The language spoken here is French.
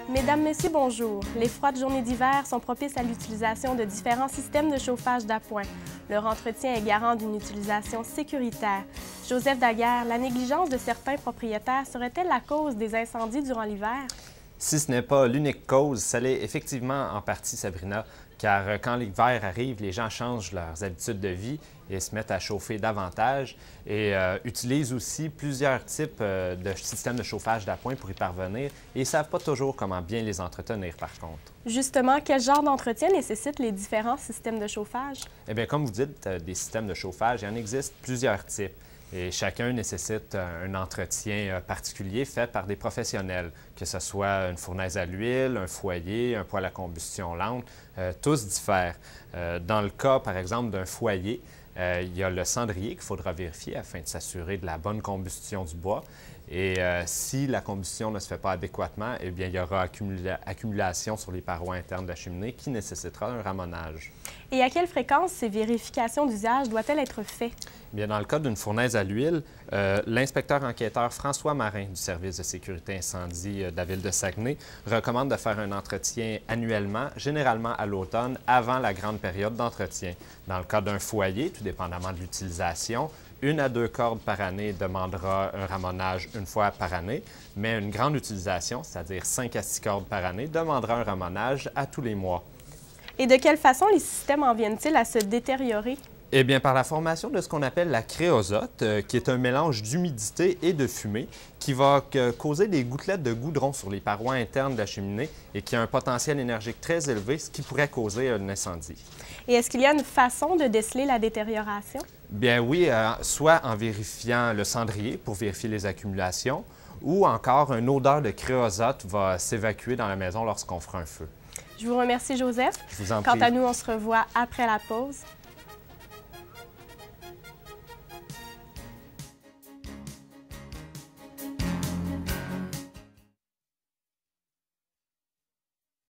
Mesdames, Messieurs, bonjour. Les froides journées d'hiver sont propices à l'utilisation de différents systèmes de chauffage d'appoint. Leur entretien est garant d'une utilisation sécuritaire. Joseph Daguerre, la négligence de certains propriétaires serait-elle la cause des incendies durant l'hiver? Si ce n'est pas l'unique cause, ça l'est effectivement en partie, Sabrina, car quand l'hiver arrive, les gens changent leurs habitudes de vie et se mettent à chauffer davantage et utilisent aussi plusieurs types de systèmes de chauffage d'appoint pour y parvenir et ne savent pas toujours comment bien les entretenir par contre. Justement, quel genre d'entretien nécessitent les différents systèmes de chauffage? Eh bien, comme vous dites, des systèmes de chauffage, il en existe plusieurs types. Et chacun nécessite un entretien particulier fait par des professionnels, que ce soit une fournaise à l'huile, un foyer, un poêle à combustion lente, tous diffèrent. Dans le cas, par exemple, d'un foyer, il y a le cendrier qu'il faudra vérifier afin de s'assurer de la bonne combustion du bois. Et si la combustion ne se fait pas adéquatement, eh bien, il y aura accumulation sur les parois internes de la cheminée qui nécessitera un ramonage. Et à quelle fréquence ces vérifications d'usage doivent-elles être faites? Bien, dans le cas d'une fournaise à l'huile, l'inspecteur enquêteur François Marin du service de sécurité incendie de la ville de Saguenay recommande de faire un entretien annuellement, généralement à l'automne, avant la grande période d'entretien. Dans le cas d'un foyer, tout dépendamment de l'utilisation, 1 à 2 cordes par année demandera un ramonage une fois par année, mais une grande utilisation, c'est-à-dire 5 à 6 cordes par année, demandera un ramonage à tous les mois. Et de quelle façon les systèmes en viennent-ils à se détériorer? Eh bien, par la formation de ce qu'on appelle la créosote, qui est un mélange d'humidité et de fumée, qui va causer des gouttelettes de goudron sur les parois internes de la cheminée et qui a un potentiel énergique très élevé, ce qui pourrait causer un incendie. Et est-ce qu'il y a une façon de déceler la détérioration? Bien oui, soit en vérifiant le cendrier pour vérifier les accumulations, ou encore une odeur de créosote va s'évacuer dans la maison lorsqu'on fera un feu. Je vous remercie, Joseph. Je vous en Quant prie. à nous, on se revoit après la pause.